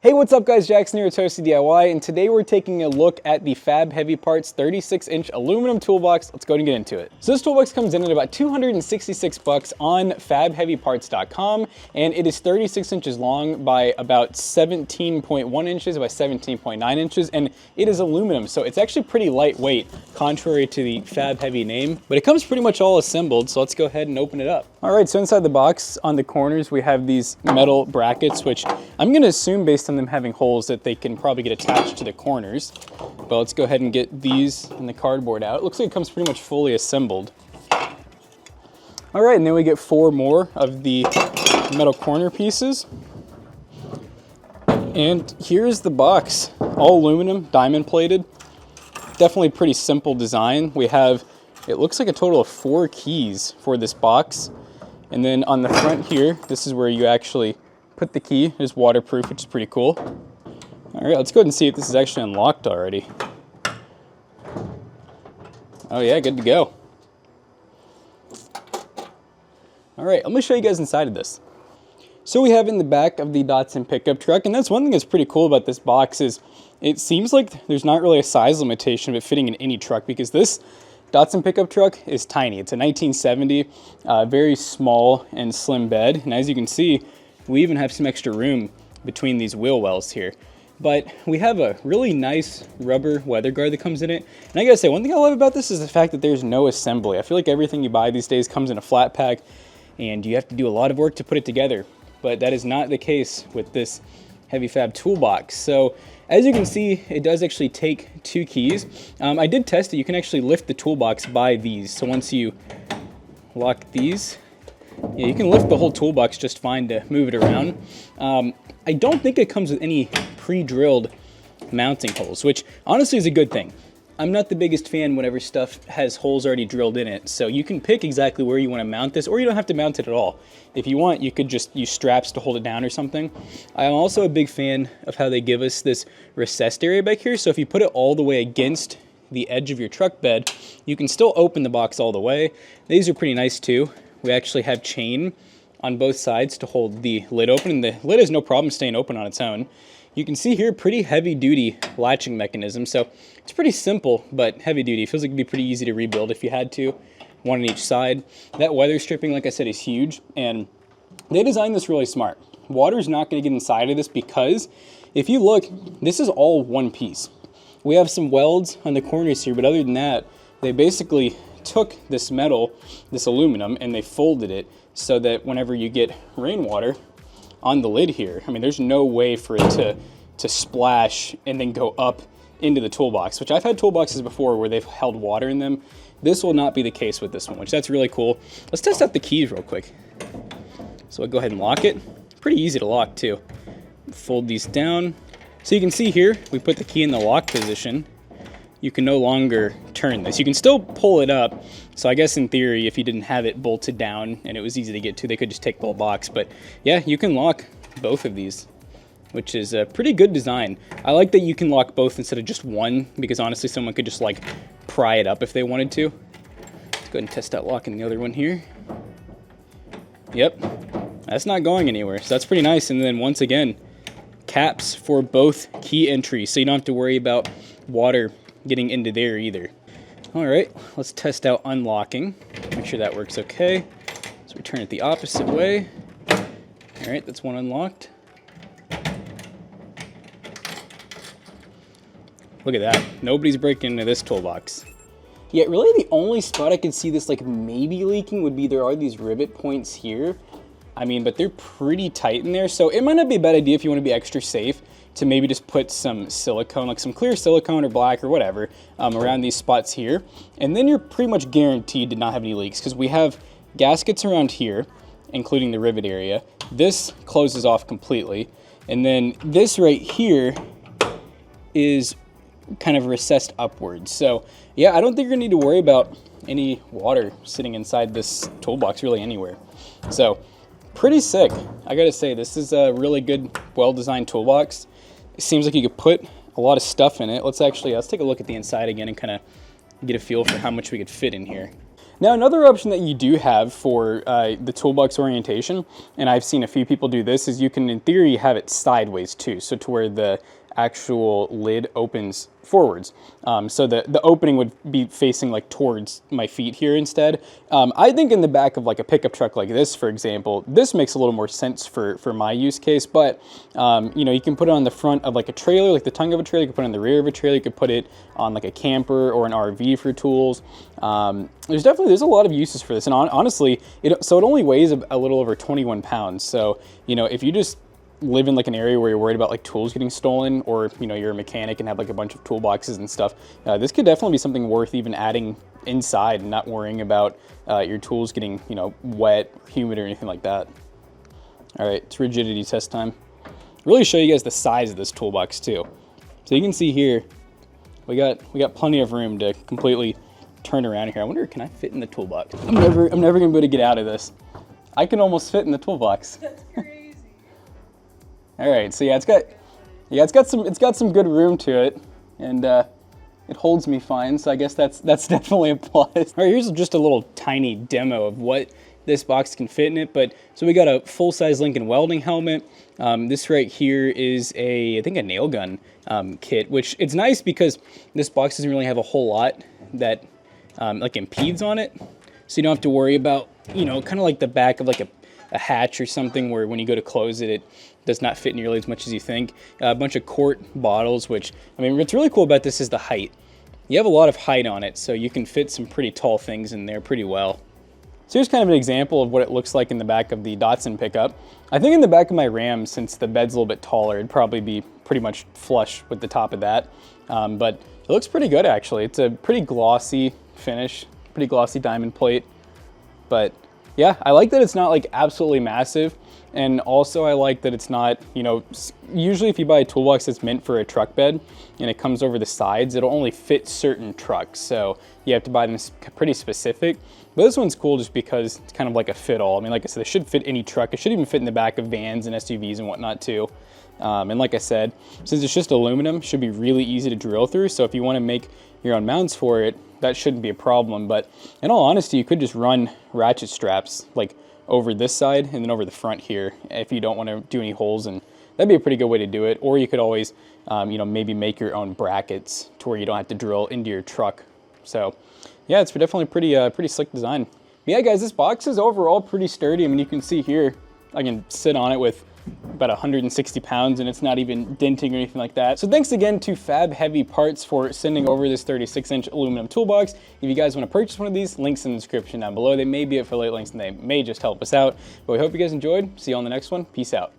Hey, what's up guys, Jackson here at Toasty DIY, and today we're taking a look at the Fab Heavy Parts 36-inch aluminum toolbox. Let's go and get into it. So this toolbox comes in at about 266 bucks on fabheavyparts.com, and it is 36 inches long by about 17.1 inches by 17.9 inches, and it is aluminum, so it's actually pretty lightweight, contrary to the Fab Heavy name, but it comes pretty much all assembled, so let's go ahead and open it up. All right, so inside the box, on the corners, we have these metal brackets, which I'm gonna assume based on them having holes that they can probably get attached to the corners. But let's go ahead and get these and the cardboard out. It looks like it comes pretty much fully assembled. All right, and then we get 4 more of the metal corner pieces. And here's the box, all aluminum, diamond plated. Definitely pretty simple design. We have, it looks like a total of 4 keys for this box. And then on the front here, this is where you actually put the key. It is waterproof, which is pretty cool. All right, let's go ahead and see if this is actually unlocked already. Oh yeah, good to go. All right, let me show you guys inside of this. So we have in the back of the Datsun pickup truck, and that's one thing that's pretty cool about this box is it seems like there's not really a size limitation of it fitting in any truck, because this Datsun pickup truck is tiny. It's a 1970, very small and slim bed, and as you can see, we even have some extra room between these wheel wells here. But we have a really nice rubber weather guard that comes in it. And I gotta say, one thing I love about this is the fact that there's no assembly. I feel like everything you buy these days comes in a flat pack and you have to do a lot of work to put it together. But that is not the case with this Heavy Fab toolbox. So as you can see, it does actually take 2 keys. I did test it. You can actually lift the toolbox by these. So once you lock these, yeah, you can lift the whole toolbox just fine to move it around. I don't think it comes with any pre-drilled mounting holes, which honestly is a good thing. I'm not the biggest fan whenever stuff has holes already drilled in it, so you can pick exactly where you want to mount this, or you don't have to mount it at all. If you want, you could just use straps to hold it down or something. I'm also a big fan of how they give us this recessed area back here, so if you put it all the way against the edge of your truck bed, you can still open the box all the way. These are pretty nice too. We actually have chain on both sides to hold the lid open, and the lid has no problem staying open on its own. You can see here pretty heavy duty latching mechanism, so it's pretty simple but heavy duty. It feels like it'd be pretty easy to rebuild if you had to, one on each side. That weather stripping, like I said, is huge, and they designed this really smart. Water's not going to get inside of this because if you look, this is all one piece. We have some welds on the corners here, but other than that, they basically took this metal, this aluminum, and they folded it so that whenever you get rainwater on the lid here, I mean, there's no way for it to splash and then go up into the toolbox, which I've had toolboxes before where they've held water in them. This will not be the case with this one, which that's really cool. Let's test out the keys real quick. So I'll go ahead and lock it. Pretty easy to lock too. Fold these down. So you can see here, we put the key in the lock position. You can no longer turn this. You can still pull it up. So I guess in theory, if you didn't have it bolted down and it was easy to get to, they could just take the whole box. But yeah, you can lock both of these, which is a pretty good design. I like that you can lock both instead of just one, because honestly, someone could just like pry it up if they wanted to. Let's go ahead and test out locking the other one here. Yep, that's not going anywhere. So that's pretty nice. And then once again, caps for both key entries, so you don't have to worry about water getting into there either. All right, let's test out unlocking. Make sure that works okay. So we turn it the opposite way. All right, that's one unlocked. Look at that, nobody's breaking into this toolbox. Yeah, really the only spot I could see this like maybe leaking would be there are these rivet points here. I mean, but they're pretty tight in there, so it might not be a bad idea if you want to be extra safe to maybe just put some silicone, like some clear silicone or black or whatever, around these spots here. And then you're pretty much guaranteed to not have any leaks, because we have gaskets around here, including the rivet area. This closes off completely. And then this right here is kind of recessed upwards. So yeah, I don't think you're gonna need to worry about any water sitting inside this toolbox really anywhere. So pretty sick. I gotta say, this is a really good, well-designed toolbox. It seems like you could put a lot of stuff in it. Let's take a look at the inside again and kind of get a feel for how much we could fit in here. Now, another option that you do have for the toolbox orientation, and I've seen a few people do this, is you can, in theory, have it sideways too, so to where the actual lid opens forwards. So the opening would be facing like towards my feet here instead. I think in the back of like a pickup truck like this, for example, this makes a little more sense for my use case, but you know, you can put it on the front of like a trailer, like the tongue of a trailer, you can put it on the rear of a trailer, you could put it on like a camper or an RV for tools. There's a lot of uses for this, and honestly, it only weighs a little over 21 pounds. So, you know, if you just live in like an area where you're worried about like tools getting stolen, or you know, you're a mechanic and have like a bunch of toolboxes and stuff, this could definitely be something worth even adding inside and not worrying about your tools getting, you know, wet, humid, or anything like that. All right, it's rigidity test time. Really show you guys the size of this toolbox too. So you can see here, we got plenty of room to completely turn around here. I wonder, can I fit in the toolbox? I'm never gonna be able to get out of this. I can almost fit in the toolbox. That's crazy. All right, so yeah, it's got some good room to it, and it holds me fine. So I guess that's definitely a plus. All right, here's just a little tiny demo of what this box can fit in it. But so we got a full-size Lincoln welding helmet. This right here is I think a nail gun kit, which it's nice because this box doesn't really have a whole lot that like impedes on it, so you don't have to worry about, you know, kind of like the back of like a hatch or something where when you go to close it, it does not fit nearly as much as you think. A bunch of quart bottles, which, I mean, what's really cool about this is the height. You have a lot of height on it, so you can fit some pretty tall things in there pretty well. So here's kind of an example of what it looks like in the back of the Datsun pickup. I think in the back of my Ram, since the bed's a little bit taller, it'd probably be pretty much flush with the top of that. But it looks pretty good, actually. It's a pretty glossy finish, pretty glossy diamond plate. But yeah, I like that it's not like absolutely massive. And also I like that it's not, you know, usually if you buy a toolbox that's meant for a truck bed and it comes over the sides, it'll only fit certain trucks. So you have to buy them pretty specific. But this one's cool just because it's kind of like a fit-all. I mean, like I said, it should fit any truck. It should even fit in the back of vans and SUVs and whatnot too. And like I said, since it's just aluminum, it should be really easy to drill through. So if you want to make your own mounts for it, that shouldn't be a problem. But in all honesty, you could just run ratchet straps like over this side and then over the front here if you don't want to do any holes, and that'd be a pretty good way to do it. Or you could always, you know, maybe make your own brackets to where you don't have to drill into your truck. So yeah, it's definitely pretty slick design. But yeah, guys, this box is overall pretty sturdy. I mean, you can see here, I can sit on it with about 160 pounds and it's not even denting or anything like that. So thanks again to Fab Heavy Parts for sending over this 36-inch aluminum toolbox. If you guys want to purchase one of these, links in the description down below. They may be affiliate links and they may just help us out. But we hope you guys enjoyed. See you on the next one. Peace out.